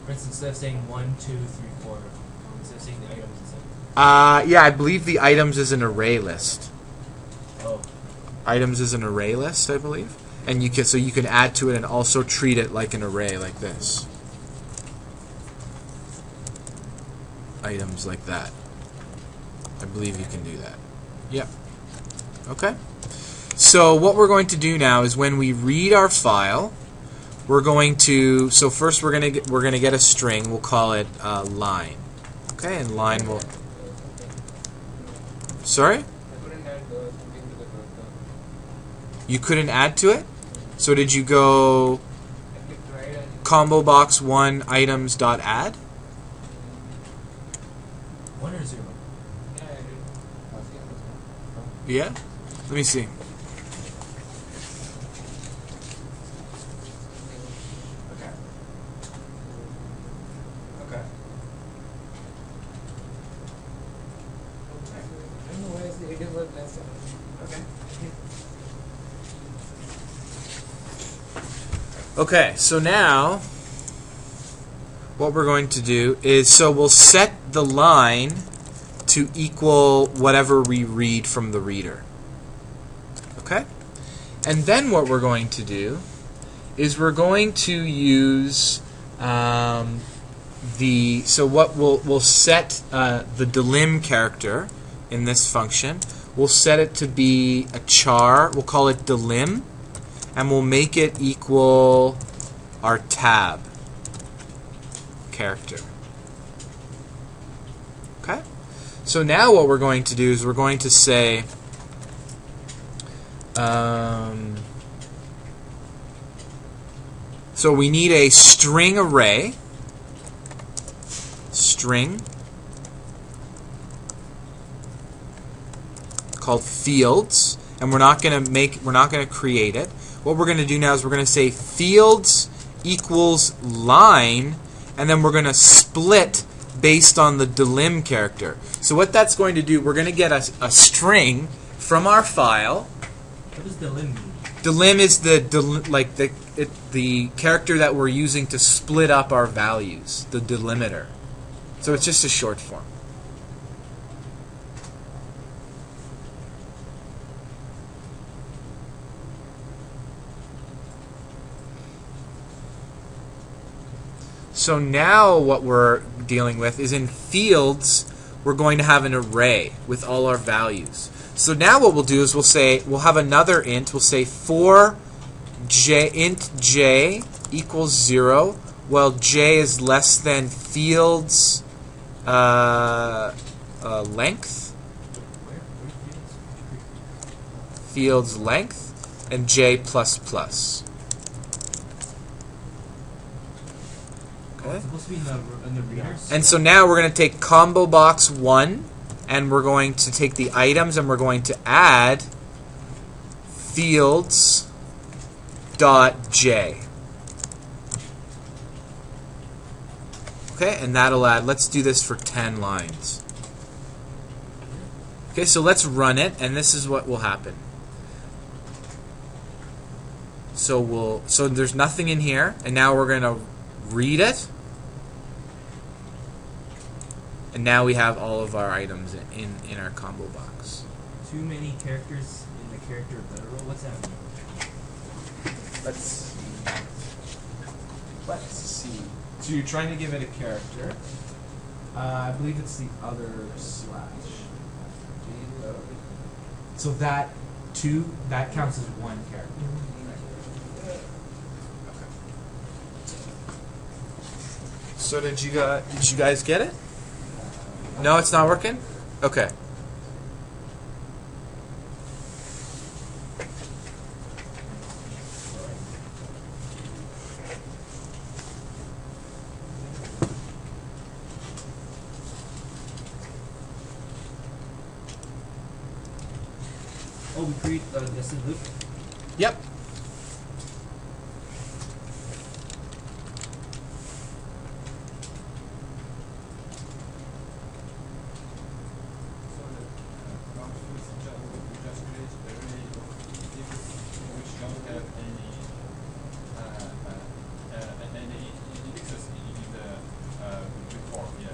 For instance, instead of saying 1, 2, 3, 4, instead of saying the items instead. Yeah, I believe the items is an array list. Oh. Items is an array list, I believe. And you can add to it and also treat it like an array like this. Items like that. I believe you can do that. Yep. Okay. So what we're going to do now is when we read our file, we're going to, so first we're going to get a string. We'll call it line. Okay, and line will. Sorry? I couldn't add something to the cursor. You couldn't add to it? So did you go I clicked right and combo box 1 items dot add? 1 or 0? yeah, I did. Yeah? Let me see. Okay. Okay. I don't know why it didn't work last time. Okay. Okay, so now what we're going to do is, so we'll set the line to equal whatever we read from the reader. Okay? And then what we're going to do is we're going to use so what we'll set the delim character in this function. We'll set it to be a char. We'll call it delim, and we'll make it equal our tab character. Okay? So now what we're going to do is we're going to say so we need a string array, string, called fields, and we're not going to create it. What we're going to do now is we're going to say fields equals line, and then we're going to split based on the delim character. So what that's going to do, we're going to get a string from our file. What does delim mean? Delim is the character that we're using to split up our values, the delimiter. So it's just a short form. So now what we're dealing with is in fields, we're going to have an array with all our values. So now what we'll do is we'll have another int. We'll say for int j equals 0, while j is less than field's length, field's length, and j plus plus. Okay. It's supposed to be in the readers. And so now we're going to take combo box 1, and we're going to take the items, and we're going to add fields dot j. Okay, and that'll add, let's do this for 10 lines. Okay, so let's run it, and this is what will happen. So there's nothing in here, and now we're going to read it. And now we have all of our items in our combo box. Too many characters in the character literal. What's that mean? Let's see. So you're trying to give it a character. I believe it's the other slash. So that counts as one character. So did you guys get it? No, it's not working? Okay. Oh, we create a nested loop. Yep.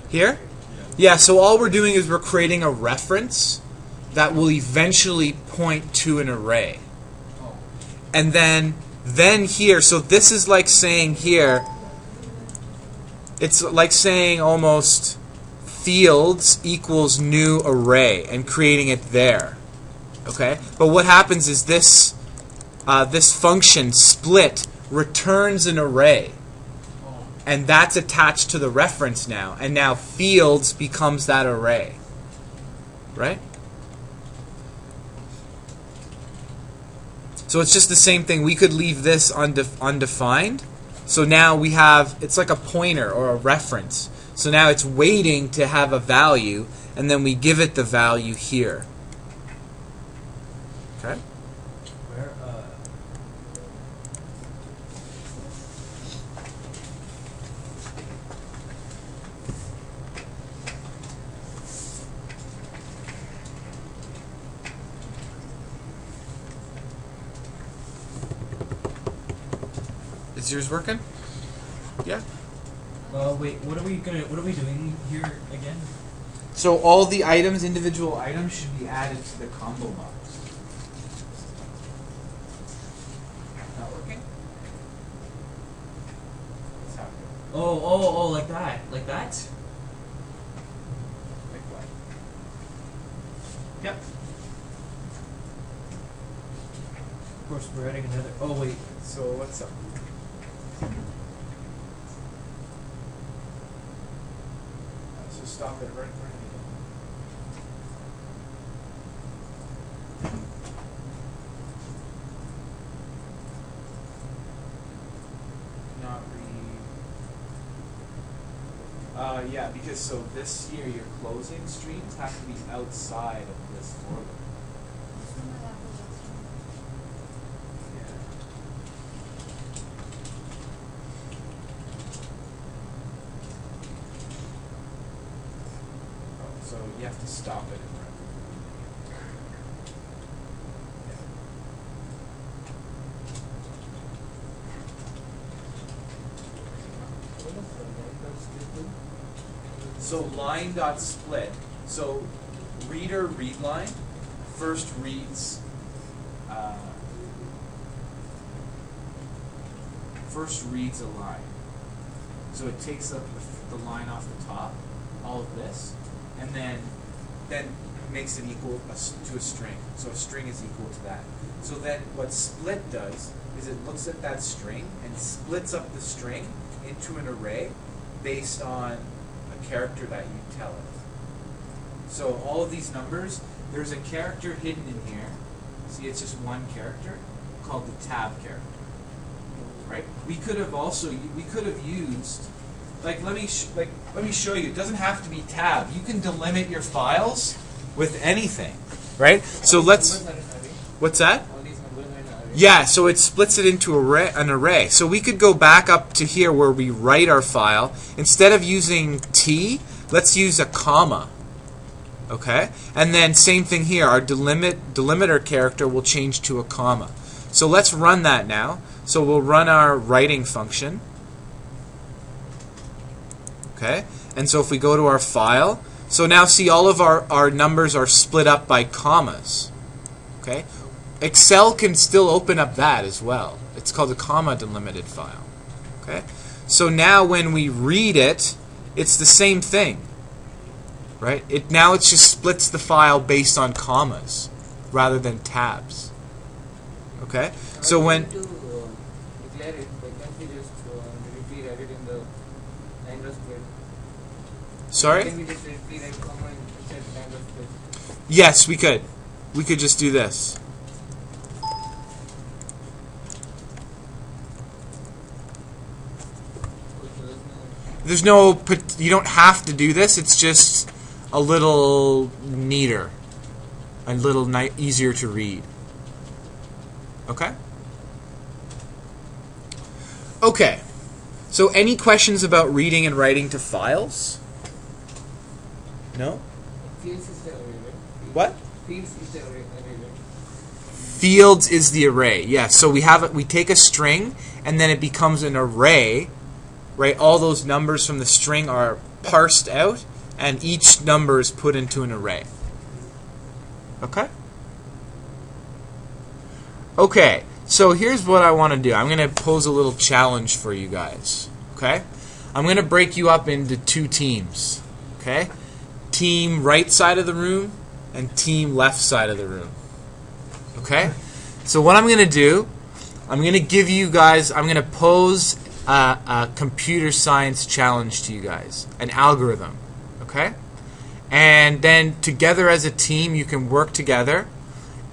Here? Yeah, so all we're doing is we're creating a reference that will eventually point to an array. And then here, so this is like saying here, it's like saying almost fields equals new array and creating it there. Okay? But what happens is this function split returns an array. And that's attached to the reference now. And now fields becomes that array. Right? So it's just the same thing. We could leave this undefined. So now we have, it's like a pointer or a reference. So now it's waiting to have a value, and then we give it the value here. Okay? Where, Is yours working? Yeah. wait, what are we doing here again? So all the items, individual items, should be added to the combo box. Not working? What's happening? Oh, like that. Like that? Like what? Yep. Of course, we're adding another. Oh, wait. So what's up? So stop it right where you not read. Yeah, because so this here, your closing streams have to be outside of this for loop. Yeah. Oh, so you have to stop it and run. So line dot split. So reader read line first reads a line. So it takes up the line off the top, all of this, and then makes it equal to a string. So a string is equal to that. So then what split does is it looks at that string and splits up the string into an array based on a character that you tell it. So all of these numbers, there's a character hidden in here. See, it's just one character called the tab character. Right? We could have used, like let me show you. It doesn't have to be tab. You can delimit your files with anything, right? So let's. What's that? All these numbers are in an array. Yeah, so it splits it into an array. So we could go back up to here where we write our file. Instead of using T, let's use a comma. Okay? And then same thing here. Our delimiter character will change to a comma. So let's run that now. So we'll run our writing function. Okay? And so if we go to our file, so now see all of our numbers are split up by commas. Okay? Excel can still open up that as well. It's called a comma delimited file. Okay? So now when we read it, it's the same thing. Right? Now it just splits the file based on commas rather than tabs. Okay? So when To declare it, can we just rewrite it in the line of split? Sorry? Can we just rewrite comma instead of line of split? Yes, we could. We could just do this. There's no, you don't have to do this. It's just a little neater, a little easier to read. Okay? Okay. So any questions about reading and writing to files? No? Fields is the array, right? What? Fields is the array, right? Fields is the array. Yes. So we take a string and then it becomes an array. Right? All those numbers from the string are parsed out and each number is put into an array. Okay? Okay. So here's what I want to do. I'm going to pose a little challenge for you guys. Okay? I'm going to break you up into two teams. Okay? Team right side of the room and team left side of the room. Okay? So what I'm going to do, I'm going to give you guys, I'm going to pose a computer science challenge to you guys, an algorithm. Okay? And then together as a team, you can work together,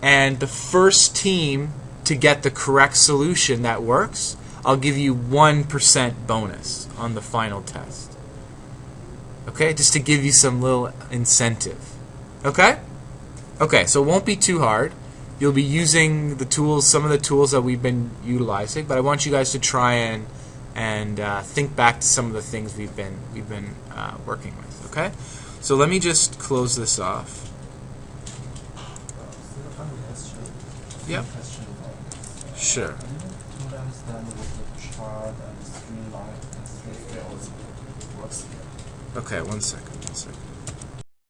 and the first team to get the correct solution that works, I'll give you 1% bonus on the final test. Okay? Just to give you some little incentive. Okay? Okay, so it won't be too hard. You'll be using the tools, some of the tools that we've been utilizing, but I want you guys to try and think back to some of the things we've been working with. Okay? So let me just close this off. Yep. Sure. I didn't totally understand what the chart and streamline and streamwriter also works here. Okay, one second.